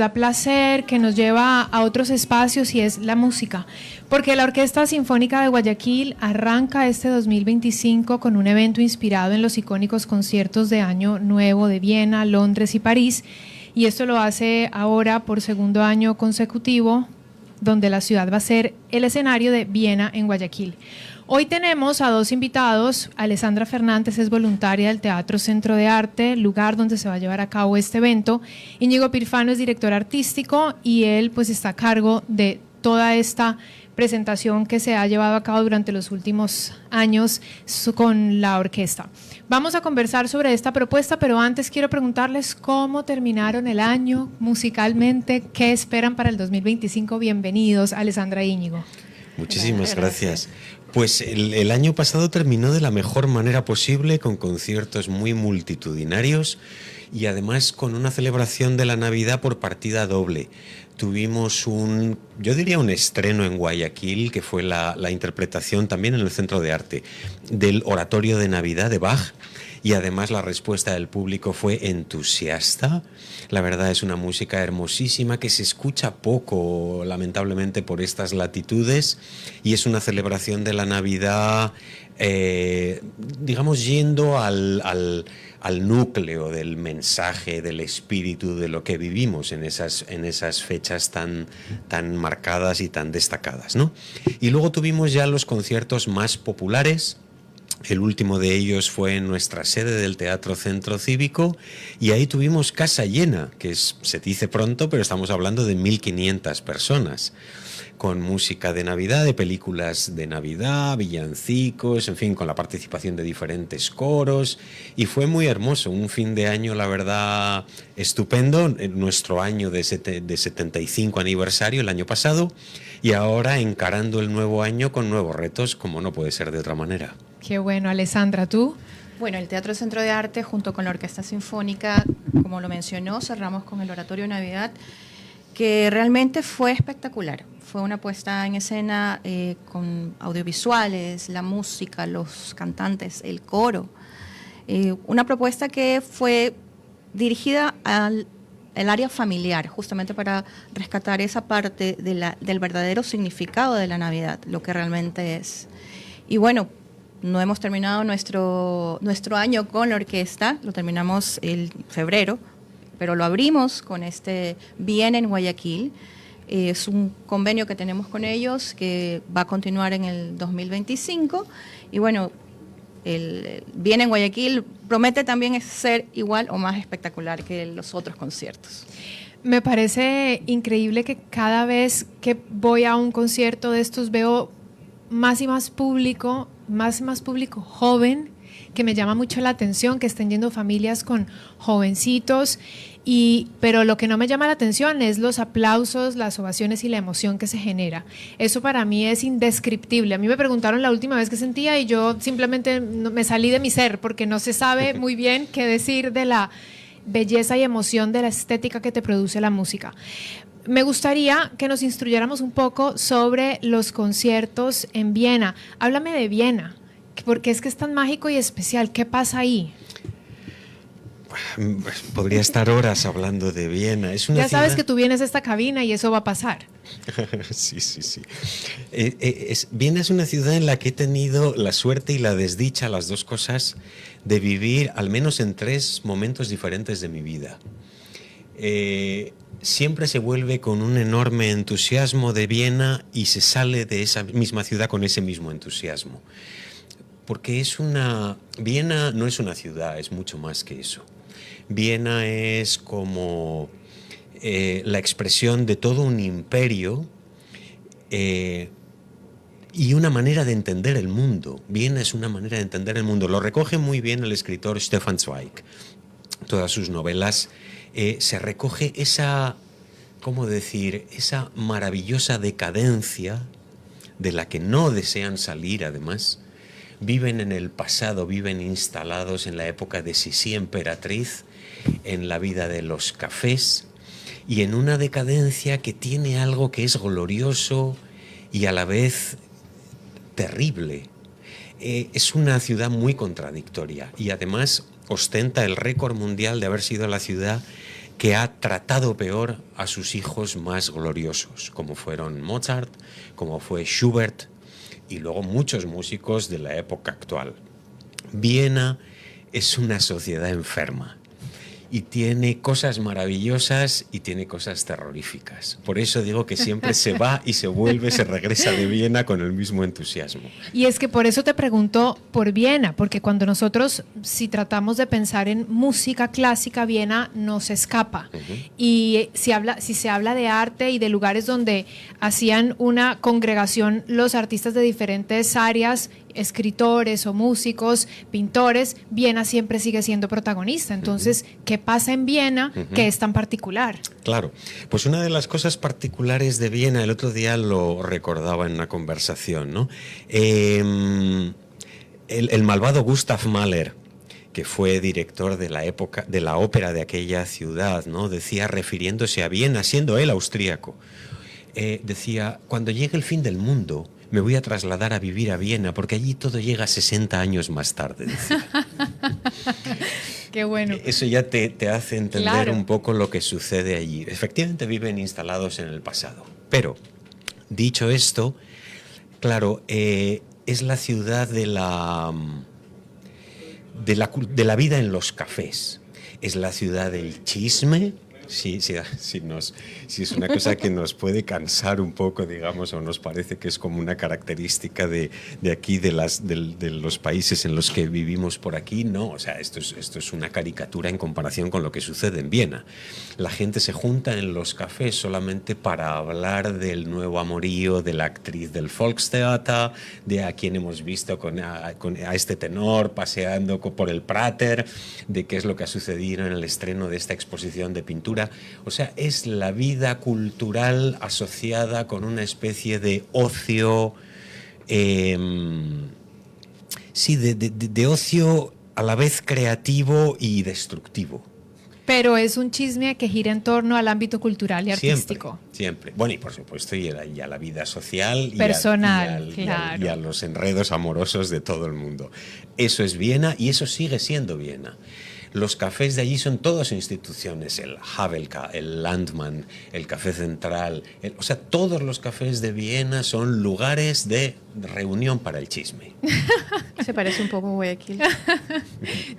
Da placer, que nos lleva a otros espacios y es la música, porque la Orquesta Sinfónica de Guayaquil arranca este 2025 con un evento inspirado en los icónicos conciertos de Año Nuevo de Viena, Londres y París, y esto lo hace ahora por segundo año consecutivo, donde la ciudad va a ser el escenario de Viena en Guayaquil. Hoy tenemos a dos invitados. Alessandra Fernández es voluntaria del Teatro Centro de Arte, lugar donde se va a llevar a cabo este evento. Íñigo Pirfano es director artístico y él pues está a cargo de toda esta presentación que se ha llevado a cabo durante los últimos años con la orquesta. Vamos a conversar sobre esta propuesta, pero antes quiero preguntarles cómo terminaron el año musicalmente, qué esperan para el 2025. Bienvenidos, Alessandra e Íñigo. Muchísimas gracias. Pues el año pasado terminó de la mejor manera posible, con conciertos muy multitudinarios y además con una celebración de la Navidad por partida doble. Tuvimos yo diría un estreno en Guayaquil, que fue la interpretación también en el Centro de Arte del Oratorio de Navidad de Bach, y además la respuesta del público fue entusiasta. La verdad es una música hermosísima que se escucha poco, lamentablemente, por estas latitudes, y es una celebración de la Navidad, digamos, yendo al núcleo del mensaje, del espíritu de lo que vivimos en esas fechas tan marcadas y tan destacadas, ¿no? Y luego tuvimos ya los conciertos más populares. El último de ellos fue en nuestra sede del Teatro Centro Cívico, y ahí tuvimos casa llena, se dice pronto, pero estamos hablando de 1.500 personas, con música de Navidad, de películas de Navidad, villancicos, en fin, con la participación de diferentes coros, y fue muy hermoso, un fin de año, la verdad, estupendo, en nuestro año de 75 aniversario el año pasado, y ahora encarando el nuevo año con nuevos retos, como no puede ser de otra manera. Qué bueno. Alessandra, ¿tú? Bueno, el Teatro Centro de Arte, junto con la Orquesta Sinfónica, como lo mencionó, cerramos con el Oratorio de Navidad, que realmente fue espectacular. Fue una puesta en escena con audiovisuales, la música, los cantantes, el coro. Una propuesta que fue dirigida al área familiar, justamente para rescatar esa parte del verdadero significado de la Navidad, lo que realmente es. Y bueno, no hemos terminado nuestro año con la orquesta, lo terminamos el febrero, pero lo abrimos con este Viena en Guayaquil. Es un convenio que tenemos con ellos que va a continuar en el 2025, y bueno, el Viena en Guayaquil promete también ser igual o más espectacular que los otros conciertos. Me parece increíble que cada vez que voy a un concierto de estos veo más y más público joven, que me llama mucho la atención, que estén yendo familias con jovencitos, pero lo que no me llama la atención es los aplausos, las ovaciones y la emoción que se genera. Eso para mí es indescriptible. A mí me preguntaron la última vez que sentía y yo simplemente me salí de mi ser, porque no se sabe muy bien qué decir de la belleza y emoción de la estética que te produce la música. Me gustaría que nos instruyéramos un poco sobre los conciertos en Viena. Háblame de Viena, porque es que es tan mágico y especial. ¿Qué pasa ahí? Podría estar horas hablando de Viena. Es una ya sabes ciudad... que tú vienes a esta cabina y eso va a pasar. Sí. Viena es una ciudad en la que he tenido la suerte y la desdicha, las dos cosas, de vivir al menos en 3 momentos diferentes de mi vida. Siempre se vuelve con un enorme entusiasmo de Viena y se sale de esa misma ciudad con ese mismo entusiasmo. Porque Viena no es una ciudad, es mucho más que eso. Viena es como la expresión de todo un imperio y una manera de entender el mundo. Viena es una manera de entender el mundo. Lo recoge muy bien el escritor Stefan Zweig. Todas sus novelas se recoge esa maravillosa decadencia de la que no desean salir, además. Viven en el pasado, viven instalados en la época de Sisi emperatriz, en la vida de los cafés, y en una decadencia que tiene algo que es glorioso y a la vez terrible. Es una ciudad muy contradictoria y además ostenta el récord mundial de haber sido la ciudad que ha tratado peor a sus hijos más gloriosos, como fueron Mozart, como fue Schubert y luego muchos músicos de la época actual. Viena es una sociedad enferma y tiene cosas maravillosas y tiene cosas terroríficas. Por eso digo que siempre se va y se vuelve, se regresa de Viena con el mismo entusiasmo. Y es que por eso te pregunto por Viena, porque cuando nosotros, si tratamos de pensar en música clásica, Viena nos escapa. Y si se habla de arte y de lugares donde hacían una congregación los artistas de diferentes áreas, escritores o músicos, pintores, Viena siempre sigue siendo protagonista. Entonces, ¿qué pasa en Viena que es tan particular? Claro, pues una de las cosas particulares de Viena, el otro día lo recordaba en una conversación, ¿no? El malvado Gustav Mahler, que fue director de la época de la ópera de aquella ciudad, ¿no? Decía, refiriéndose a Viena, siendo él austríaco, decía, cuando llegue el fin del mundo, me voy a trasladar a vivir a Viena, porque allí todo llega 60 años más tarde, decía. Qué bueno. Eso ya te hace entender Claro. un poco lo que sucede allí. Efectivamente viven instalados en el pasado. Pero, dicho esto, claro, es la ciudad de la vida en los cafés. Es la ciudad del chisme. Sí, es una cosa que nos puede cansar un poco, digamos, o nos parece que es como una característica de aquí, de los países en los que vivimos por aquí. No, o sea, esto es una caricatura en comparación con lo que sucede en Viena. La gente se junta en los cafés solamente para hablar del nuevo amorío de la actriz del Volkstheater, de a quien hemos visto a este tenor paseando por el Prater, de qué es lo que ha sucedido en el estreno de esta exposición de pintura. O sea, es la vida cultural asociada con una especie de ocio, de ocio a la vez creativo y destructivo. Pero es un chisme que gira en torno al ámbito cultural y artístico. Siempre. Bueno, y por supuesto, y a la vida social. Personal, y claro. a los enredos amorosos de todo el mundo. Eso es Viena y eso sigue siendo Viena. Los cafés de allí son todas instituciones, el Havelka, el Landmann, el Café Central, o sea, todos los cafés de Viena son lugares de reunión para el chisme. Se parece un poco a Guayaquil.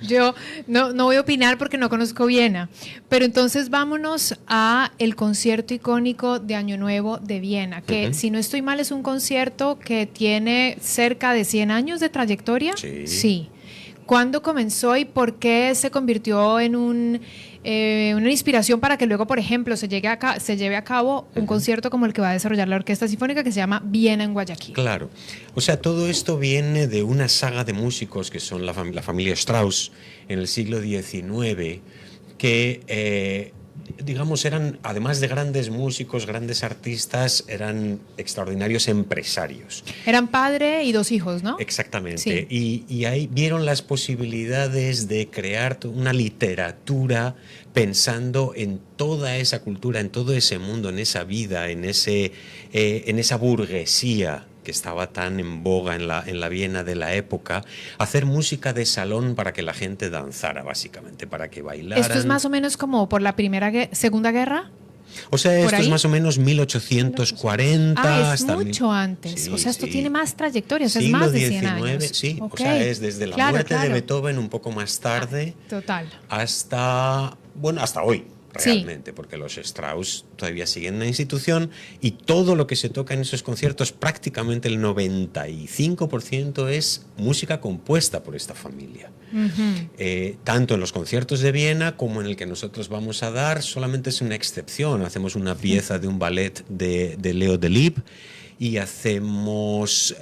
Yo no voy a opinar porque no conozco Viena, pero entonces vámonos a el concierto icónico de Año Nuevo de Viena, que si no estoy mal es un concierto que tiene cerca de 100 años de trayectoria. Sí. ¿Cuándo comenzó y por qué se convirtió en una inspiración para que luego, por ejemplo, se lleve a cabo un concierto como el que va a desarrollar la Orquesta Sinfónica, que se llama Viena en Guayaquil? Claro. O sea, todo esto viene de una saga de músicos que son la familia Strauss en el siglo XIX, que digamos, eran, además de grandes músicos, grandes artistas, eran extraordinarios empresarios. Eran padre y 2 hijos, ¿no? Exactamente. Sí. Y ahí vieron las posibilidades de crear una literatura pensando en toda esa cultura, en todo ese mundo, en esa vida, en esa burguesía que estaba tan en boga en la Viena de la época, hacer música de salón para que la gente danzara, básicamente, para que bailaran. ¿Esto es más o menos como por la Segunda Guerra? O sea, esto es más o menos 1840. Es mucho antes. Sí, o sea, esto sí. tiene más trayectoria, o sea, es Siglo más de 100 XIX, años. sí. Okay. O sea, es desde la muerte de Beethoven un poco más tarde. Total. Hasta hoy. Realmente, porque los Strauss todavía siguen en la institución y todo lo que se toca en esos conciertos, prácticamente el 95% es música compuesta por esta familia. Tanto en los conciertos de Viena como en el que nosotros vamos a dar, solamente es una excepción. Hacemos una pieza de un ballet de Leo Delibes y hacemos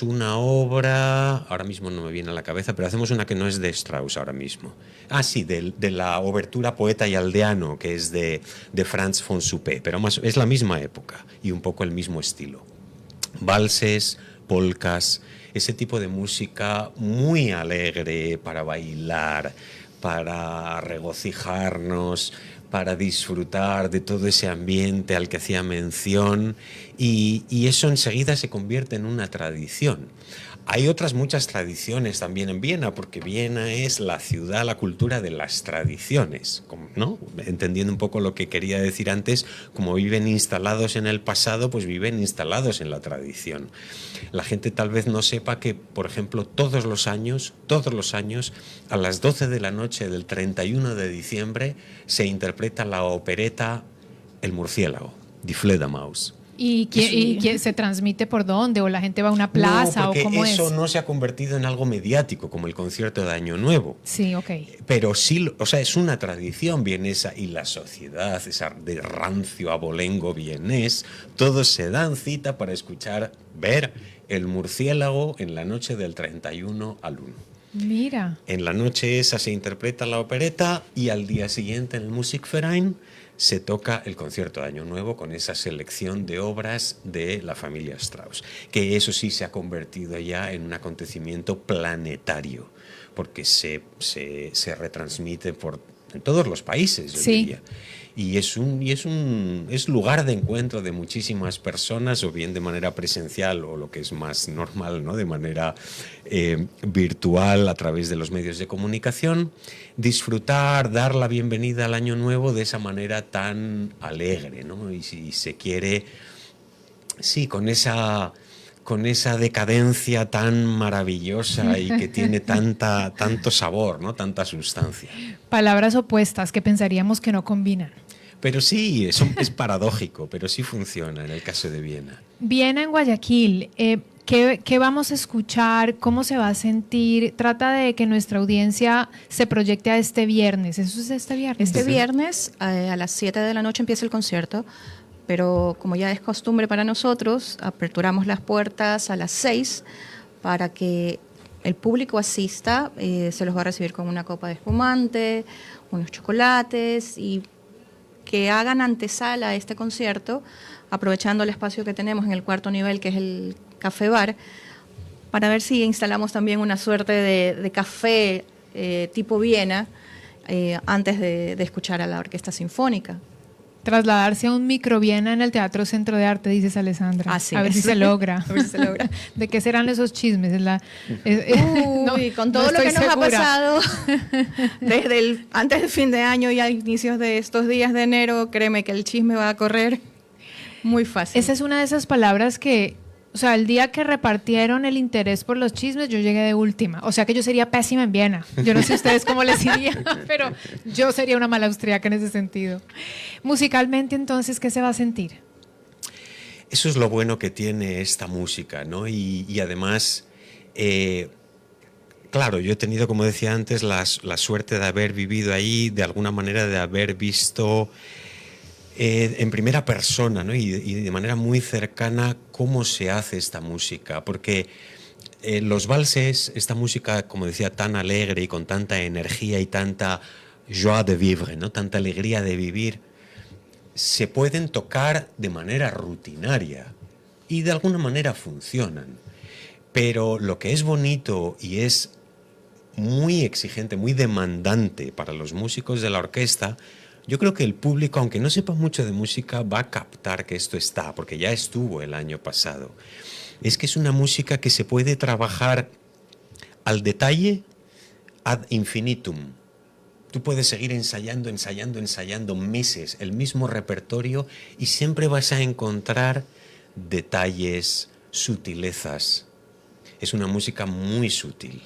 una obra, ahora mismo no me viene a la cabeza, pero hacemos una que no es de Strauss ahora mismo. Sí, de la obertura Poeta y Aldeano, que es de Franz von Suppé, pero es la misma época y un poco el mismo estilo. Valses, polcas, ese tipo de música muy alegre para bailar, para regocijarnos, para disfrutar de todo ese ambiente al que hacía mención, y eso enseguida se convierte en una tradición. Hay otras muchas tradiciones también en Viena, porque Viena es la ciudad, la cultura de las tradiciones, ¿no? Entendiendo un poco lo que quería decir antes, como viven instalados en el pasado, pues viven instalados en la tradición. La gente tal vez no sepa que, por ejemplo, todos los años, a las 12 de la noche del 31 de diciembre, se interpreta la opereta El murciélago, Die Fledermaus. ¿Y quién se transmite por dónde? ¿O la gente va a una plaza? No, porque ¿o cómo eso es? no se ha convertido en algo mediático como el concierto de Año Nuevo. Sí, ok. Pero sí, o sea, es una tradición vienesa y la sociedad, esa de rancio abolengo vienés, todos se dan cita para escuchar, ver el murciélago en la noche del 31 al 1. Mira. En la noche esa se interpreta la opereta y al día siguiente en el Musikverein se toca el concierto de Año Nuevo con esa selección de obras de la familia Strauss, que eso sí se ha convertido ya en un acontecimiento planetario, porque se retransmite en todos los países, yo diría. Y es lugar de encuentro de muchísimas personas, o bien de manera presencial o lo que es más normal, ¿no? De manera virtual a través de los medios de comunicación. Disfrutar, dar la bienvenida al Año Nuevo de esa manera tan alegre, ¿no? Y si se quiere, sí, con esa decadencia tan maravillosa y que tiene tanto sabor, ¿no? Tanta sustancia. Palabras opuestas que pensaríamos que no combinan. Pero sí, eso es paradójico, pero sí funciona en el caso de Viena. Viena en Guayaquil, ¿qué vamos a escuchar? ¿Cómo se va a sentir? Trata de que nuestra audiencia se proyecte a este viernes. ¿Eso es este viernes? Este viernes a las 7 de la noche empieza el concierto, pero como ya es costumbre para nosotros, aperturamos las puertas a las 6 para que el público asista. Se los va a recibir con una copa de espumante, unos chocolates y que hagan antesala a este concierto, aprovechando el espacio que tenemos en el cuarto nivel, que es el café bar, para ver si instalamos también una suerte de café tipo Viena antes de escuchar a la Orquesta Sinfónica. Trasladarse a un micro Viena en el Teatro Centro de Arte, dices Alessandra. Así a ver es. si se logra. A ver si se logra. ¿De qué serán esos chismes? Con todo lo que nos ha pasado desde antes del fin de año y a inicios de estos días de enero, créeme que el chisme va a correr muy fácil. Esa es una de esas palabras que, o sea, el día que repartieron el interés por los chismes, yo llegué de última. O sea que yo sería pésima en Viena. Yo no sé ustedes cómo les iría, pero yo sería una mala austriaca en ese sentido. Musicalmente, entonces, ¿qué se va a sentir? Eso es lo bueno que tiene esta música, ¿no? Y además, claro, yo he tenido, como decía antes, la suerte de haber vivido ahí, de alguna manera de haber visto en primera persona, ¿no? y de manera muy cercana cómo se hace esta música, porque los valses, esta música, como decía, tan alegre y con tanta energía y tanta joie de vivre, ¿no? Tanta alegría de vivir, se pueden tocar de manera rutinaria y de alguna manera funcionan. Pero lo que es bonito y es muy exigente, muy demandante para los músicos de la orquesta, yo creo que el público, aunque no sepa mucho de música, va a captar que esto está, porque ya estuvo el año pasado. Es que es una música que se puede trabajar al detalle ad infinitum. Tú puedes seguir ensayando meses el mismo repertorio y siempre vas a encontrar detalles, sutilezas. Es una música muy sutil,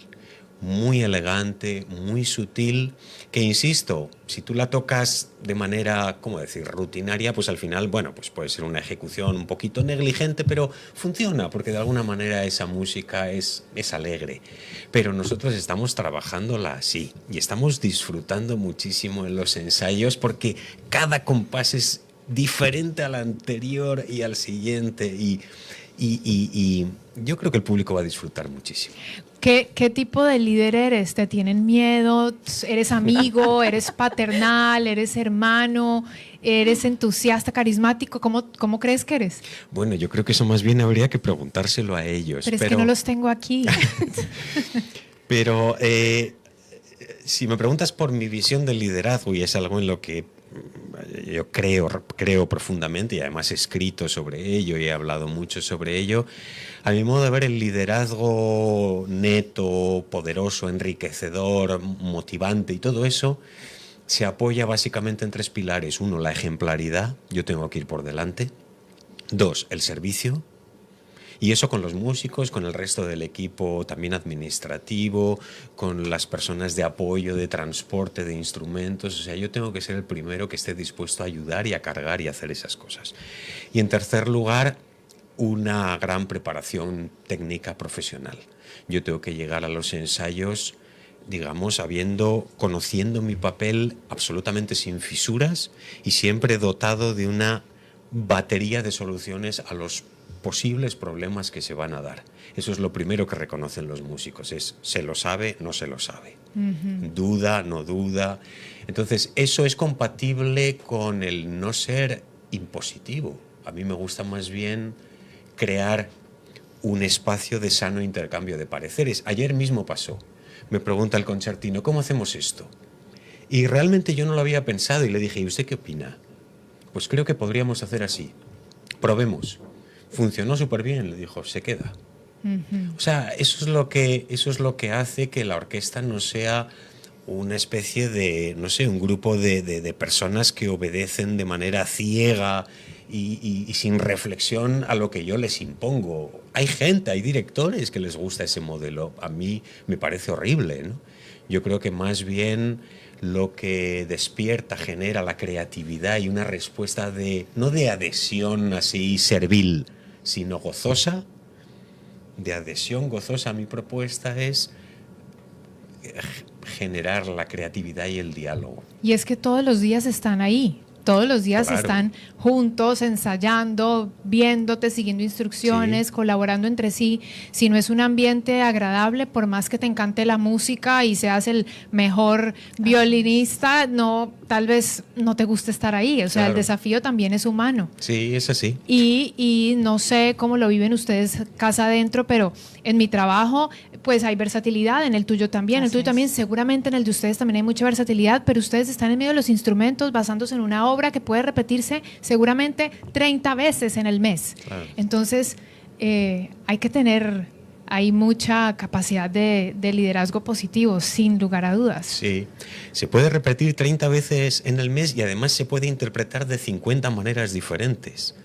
muy elegante, muy sutil, que insisto, si tú la tocas de manera, ¿cómo decir?, rutinaria, pues al final, bueno, pues puede ser una ejecución un poquito negligente, pero funciona, porque de alguna manera esa música es alegre. Pero nosotros estamos trabajándola así y estamos disfrutando muchísimo en los ensayos, porque cada compás es diferente al anterior y al siguiente, y yo creo que el público va a disfrutar muchísimo. ¿Qué tipo de líder eres? ¿Te tienen miedo? ¿Eres amigo? ¿Eres paternal? ¿Eres hermano? ¿Eres entusiasta, carismático? ¿Cómo crees que eres? Bueno, yo creo que eso más bien habría que preguntárselo a ellos. Pero es que no los tengo aquí. Pero si me preguntas por mi visión del liderazgo, y es algo en lo que yo creo profundamente, y además he escrito sobre ello y he hablado mucho sobre ello. A mi modo de ver, el liderazgo neto, poderoso, enriquecedor, motivante y todo eso se apoya básicamente en 3 pilares. 1, la ejemplaridad, yo tengo que ir por delante. 2, el servicio. Y eso con los músicos, con el resto del equipo también administrativo, con las personas de apoyo, de transporte, de instrumentos. O sea, yo tengo que ser el primero que esté dispuesto a ayudar y a cargar y a hacer esas cosas. Y en tercer lugar, una gran preparación técnica profesional. Yo tengo que llegar a los ensayos, digamos, conociendo mi papel absolutamente sin fisuras y siempre dotado de una batería de soluciones a los posibles problemas que se van a dar. Eso es lo primero que reconocen los músicos, se lo sabe, no se lo sabe. Duda, no duda. Entonces, eso es compatible con el no ser impositivo. A mí me gusta más bien crear un espacio de sano intercambio de pareceres. Ayer mismo pasó. Me pregunta el concertino, ¿cómo hacemos esto? Y realmente yo no lo había pensado y le dije, ¿y usted qué opina? Pues creo que podríamos hacer así. Probemos. Funcionó súper bien, le dijo, se queda. O sea, eso es lo que hace que la orquesta no sea una especie de, no sé, un grupo de personas que obedecen de manera ciega y sin reflexión a lo que yo les impongo. Hay directores que les gusta ese modelo. A mí me parece horrible, ¿no? Yo creo que más bien lo que despierta, genera la creatividad y una respuesta no de adhesión así servil, sino gozosa, de adhesión gozosa. Mi propuesta es generar la creatividad y el diálogo. Y es que todos los días están ahí. Todos los días Claro. están juntos, ensayando, viéndote, siguiendo instrucciones, Sí. colaborando entre sí. Si no es un ambiente agradable, por más que te encante la música y seas el mejor violinista, no, tal vez no te guste estar ahí. O sea, Claro. el desafío también es humano. Sí, es así. Y no sé cómo lo viven ustedes casa adentro, pero en mi trabajo pues hay versatilidad, en el tuyo también, en el Así tuyo es. también, seguramente en el de ustedes también hay mucha versatilidad, pero ustedes están en medio de los instrumentos basándose en una obra que puede repetirse seguramente 30 veces en el mes. Claro. Entonces hay que tener ahí mucha capacidad de liderazgo positivo, sin lugar a dudas. Sí, se puede repetir 30 veces en el mes y además se puede interpretar de 50 maneras diferentes.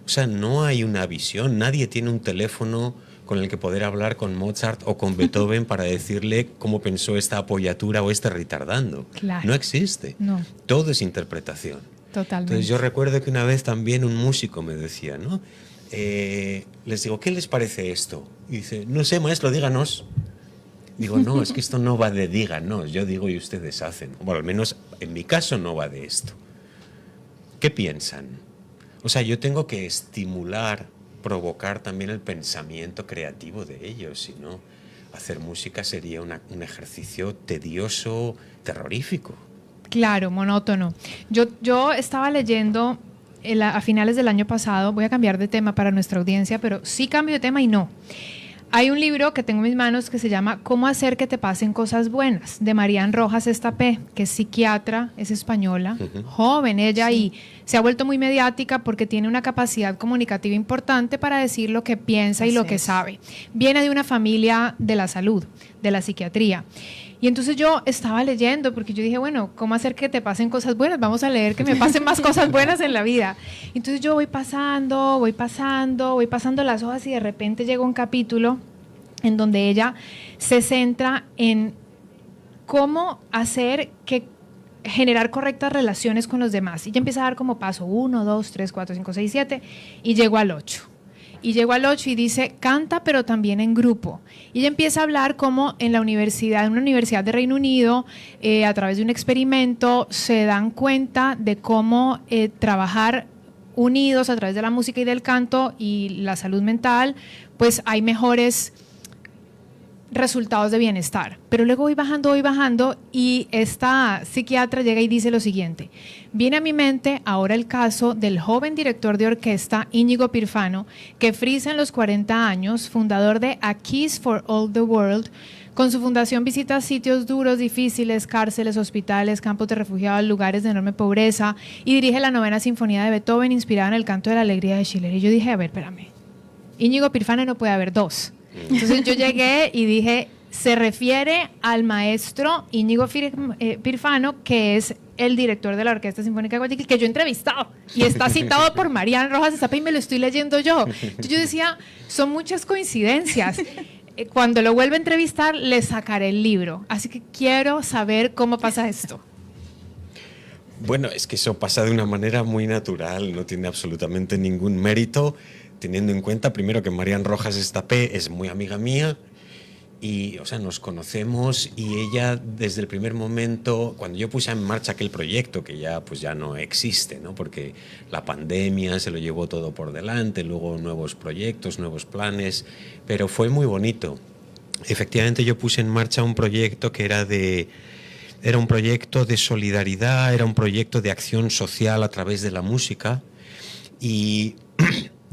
O sea, no hay una visión, nadie tiene un teléfono con el que poder hablar con Mozart o con Beethoven para decirle cómo pensó esta apoyatura o este retardando. Claro. No existe. No. Todo es interpretación. Totalmente. Entonces yo recuerdo que una vez también un músico me decía, ¿no? Les digo, ¿qué les parece esto? Y dice, no sé, maestro, díganos. Digo, no, es que esto no va de díganos, yo digo y ustedes hacen. Bueno, al menos en mi caso no va de esto. ¿Qué piensan? O sea, yo tengo que estimular, provocar también el pensamiento creativo de ellos, si no, hacer música sería un ejercicio tedioso, terrorífico. Claro, monótono. Yo estaba leyendo a finales del año pasado, voy a cambiar de tema para nuestra audiencia, pero sí cambio de tema y no. Hay un libro que tengo en mis manos que se llama ¿Cómo hacer que te pasen cosas buenas? De Marian Rojas Estapé, que es psiquiatra, es española, joven ella, y se ha vuelto muy mediática porque tiene una capacidad comunicativa importante para decir lo que piensa y lo que sabe. Viene de una familia de la salud, de la psiquiatría. Y entonces yo estaba leyendo porque yo dije, bueno, ¿cómo hacer que te pasen cosas buenas? Vamos a leer que me pasen más cosas buenas en la vida. Entonces yo voy pasando las hojas y de repente llega un capítulo en donde ella se centra en cómo hacer que generar correctas relaciones con los demás. Y ella empieza a dar como paso 1, 2, 3, 4, 5, 6, 7 y llego al 8. Y llegó al 8 y dice, canta pero también en grupo. Y ella empieza a hablar como en una universidad de Reino Unido, a través de un experimento, se dan cuenta de cómo trabajar unidos a través de la música y del canto y la salud mental, pues hay mejores resultados de bienestar. Pero luego voy bajando y esta psiquiatra llega y dice lo siguiente: viene a mi mente ahora el caso del joven director de orquesta Íñigo Pirfano, que frisa en los 40 años, fundador de A Kiss for All the World, Con su fundación visita sitios duros, difíciles, cárceles, hospitales, campos de refugiados, lugares de enorme pobreza y dirige la 9ª Sinfonía de Beethoven inspirada en el canto de la alegría de Schiller. Y yo dije, a ver, espérame, Íñigo Pirfano no puede haber dos. Entonces yo llegué y dije, se refiere al maestro Íñigo Pirfano, que es el director de la Orquesta Sinfónica de Guayaquil, que yo he entrevistado y está citado por Marian Rojas Estapa y me lo estoy leyendo yo. Entonces yo decía, son muchas coincidencias. Cuando lo vuelva a entrevistar, le sacaré el libro. Así que quiero saber cómo pasa esto. Bueno, es que eso pasa de una manera muy natural, no tiene absolutamente ningún mérito, teniendo en cuenta primero que Marian Rojas Estapé es muy amiga mía y, o sea, nos conocemos y ella desde el primer momento, cuando yo puse en marcha aquel proyecto que ya pues ya no existe, ¿no? Porque la pandemia se lo llevó todo por delante, luego nuevos proyectos, nuevos planes, pero fue muy bonito. Efectivamente yo puse en marcha un proyecto que era un proyecto de solidaridad, era un proyecto de acción social a través de la música y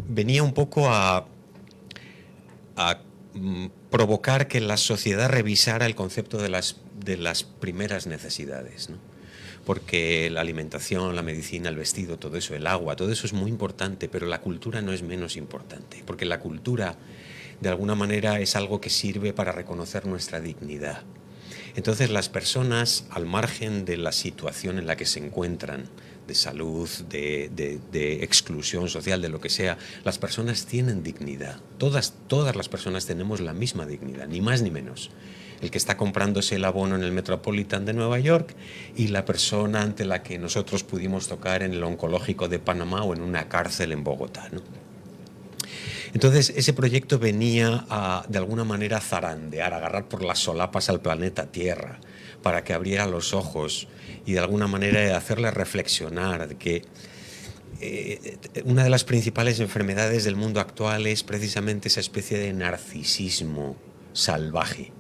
venía un poco a provocar que la sociedad revisara el concepto de las primeras necesidades, ¿no? Porque la alimentación, la medicina, el vestido, todo eso, el agua, todo eso es muy importante, pero la cultura no es menos importante, porque la cultura de alguna manera es algo que sirve para reconocer nuestra dignidad. Entonces las personas, al margen de la situación en la que se encuentran, de salud, de exclusión social, de lo que sea, las personas tienen dignidad. Todas las personas tenemos la misma dignidad, ni más ni menos. El que está comprándose el abono en el Metropolitan de Nueva York y la persona ante la que nosotros pudimos tocar en el oncológico de Panamá o en una cárcel en Bogotá, ¿no? Entonces ese proyecto venía a, de alguna manera, a zarandear, a agarrar por las solapas al planeta Tierra para que abriera los ojos y de alguna manera hacerle reflexionar de que una de las principales enfermedades del mundo actual es precisamente esa especie de narcisismo salvaje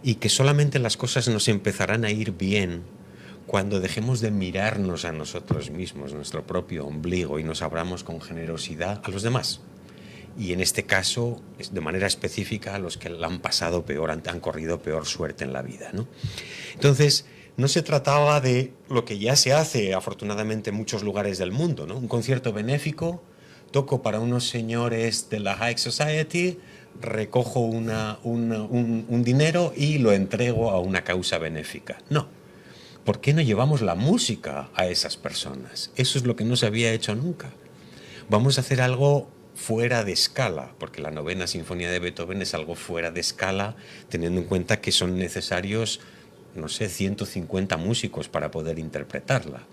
y que solamente las cosas nos empezarán a ir bien cuando dejemos de mirarnos a nosotros mismos, nuestro propio ombligo, y nos abramos con generosidad a los demás. Y en este caso, de manera específica, a los que la han pasado peor, han corrido peor suerte en la vida, ¿no? Entonces, no se trataba de lo que ya se hace, afortunadamente, en muchos lugares del mundo, ¿no? Un concierto benéfico, toco para unos señores de la High Society, recojo un dinero y lo entrego a una causa benéfica. No. ¿Por qué no llevamos la música a esas personas? Eso es lo que no se había hecho nunca. Vamos a hacer algo fuera de escala, porque la 9ª Sinfonía de Beethoven es algo fuera de escala, teniendo en cuenta que son necesarios, no sé, 150 músicos para poder interpretarla.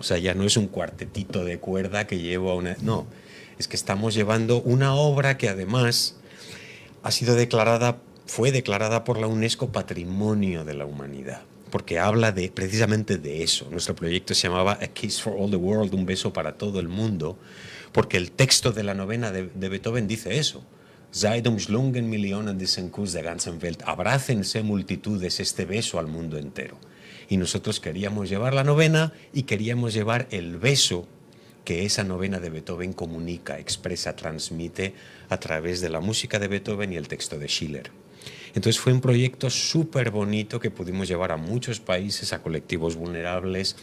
O sea, ya no es un cuartetito de cuerda que llevo a una... No, es que estamos llevando una obra que además fue declarada por la UNESCO Patrimonio de la Humanidad, porque habla precisamente de eso. Nuestro proyecto se llamaba A Kiss for All the World, un beso para todo el mundo, porque el texto de la 9ª de Beethoven dice eso. Seid umschlungen Millionen diesen Kuss der ganzen Welt. Abrácense multitudes este beso al mundo entero. Y nosotros queríamos llevar la 9ª y queríamos llevar el beso que esa 9ª de Beethoven comunica, expresa, transmite a través de la música de Beethoven y el texto de Schiller. Entonces fue un proyecto súper bonito que pudimos llevar a muchos países, a colectivos vulnerables,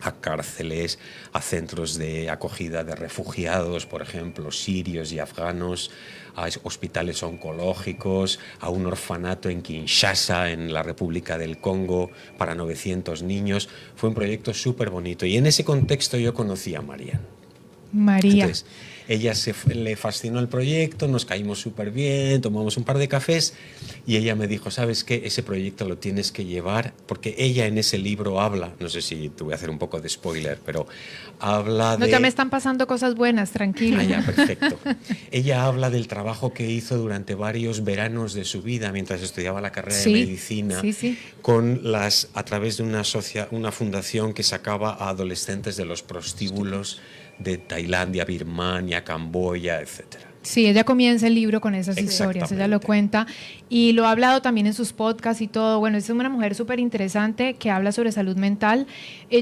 a cárceles, a centros de acogida de refugiados, por ejemplo, sirios y afganos, a hospitales oncológicos, a un orfanato en Kinshasa, en la República del Congo, para 900 niños. Fue un proyecto súper bonito y en ese contexto yo conocí a María. Entonces, ella le fascinó el proyecto, nos caímos súper bien, tomamos un par de cafés y ella me dijo, ¿sabes qué? Ese proyecto lo tienes que llevar, porque ella en ese libro habla, no sé si te voy a hacer un poco de spoiler, pero habla de... No, ya me están pasando cosas buenas, tranquilo. Ah, ya, perfecto. Ella habla del trabajo que hizo durante varios veranos de su vida mientras estudiaba la carrera de medicina, a través de una fundación que sacaba a adolescentes de los prostíbulos de Tailandia, Birmania, Camboya, etc. Sí, ella comienza el libro con esas historias, ella lo cuenta y lo ha hablado también en sus podcasts y todo. Bueno, es una mujer súper interesante que habla sobre salud mental.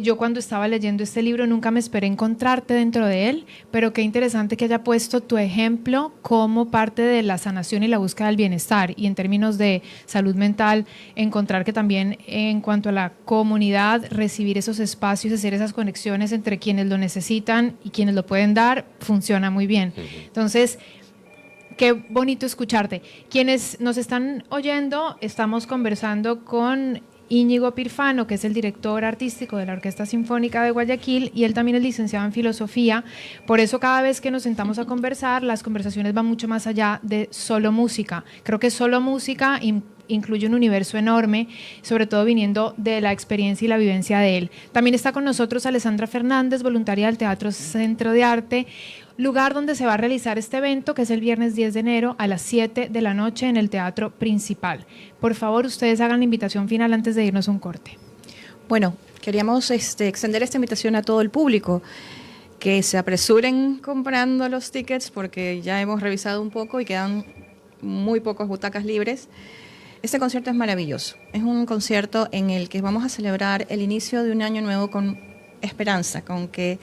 Yo cuando estaba leyendo este libro nunca me esperé encontrarte dentro de él, pero qué interesante que haya puesto tu ejemplo como parte de la sanación y la búsqueda del bienestar, y en términos de salud mental, encontrar que también en cuanto a la comunidad, recibir esos espacios, hacer esas conexiones entre quienes lo necesitan y quienes lo pueden dar, funciona muy bien. Entonces, qué bonito escucharte. Quienes nos están oyendo, estamos conversando con Íñigo Pirfano, que es el director artístico de la Orquesta Sinfónica de Guayaquil, y él también es licenciado en filosofía. Por eso cada vez que nos sentamos a conversar, las conversaciones van mucho más allá de solo música. Creo que solo música incluye un universo enorme, sobre todo viniendo de la experiencia y la vivencia de él. También está con nosotros Alessandra Fernández, voluntaria del Teatro Centro de Arte, lugar donde se va a realizar este evento, que es el viernes 10 de enero a las 7 de la noche en el Teatro Principal. Por favor, ustedes hagan la invitación final antes de irnos a un corte. Bueno, queríamos extender esta invitación a todo el público, que se apresuren comprando los tickets porque ya hemos revisado un poco y quedan muy pocas butacas libres. Este concierto es maravilloso. Es un concierto en el que vamos a celebrar el inicio de un año nuevo con esperanza, con que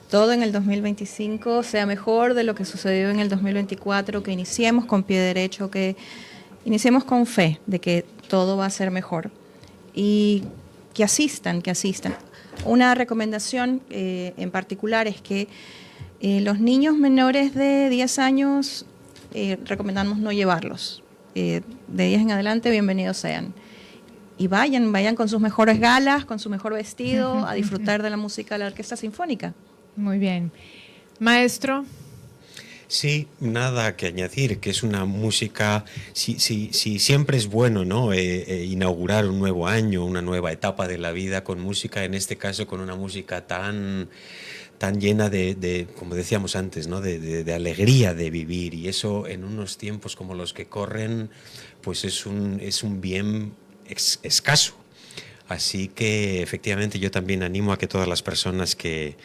todo en el 2025 sea mejor de lo que sucedió en el 2024, que iniciemos con pie derecho, que iniciemos con fe de que todo va a ser mejor y que asistan. Una recomendación en particular es que los niños menores de 10 años recomendamos no llevarlos. De 10 en adelante, bienvenidos sean. Y vayan con sus mejores galas, con su mejor vestido, a disfrutar de la música de la Orquesta Sinfónica. Muy bien. Maestro. Sí, nada que añadir, que es una música, sí, siempre es bueno, ¿no? Inaugurar un nuevo año, una nueva etapa de la vida con música, en este caso con una música tan llena de, como decíamos antes, ¿no? de alegría de vivir, y eso en unos tiempos como los que corren, pues es un bien escaso. Así que efectivamente yo también animo a que todas las personas que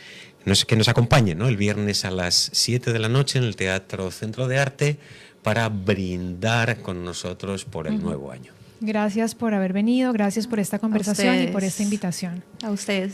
nos acompañen, ¿no? El viernes a las 7 de la noche en el Teatro Centro de Arte para brindar con nosotros por el nuevo año. Gracias por haber venido, gracias por esta conversación y por esta invitación. A ustedes.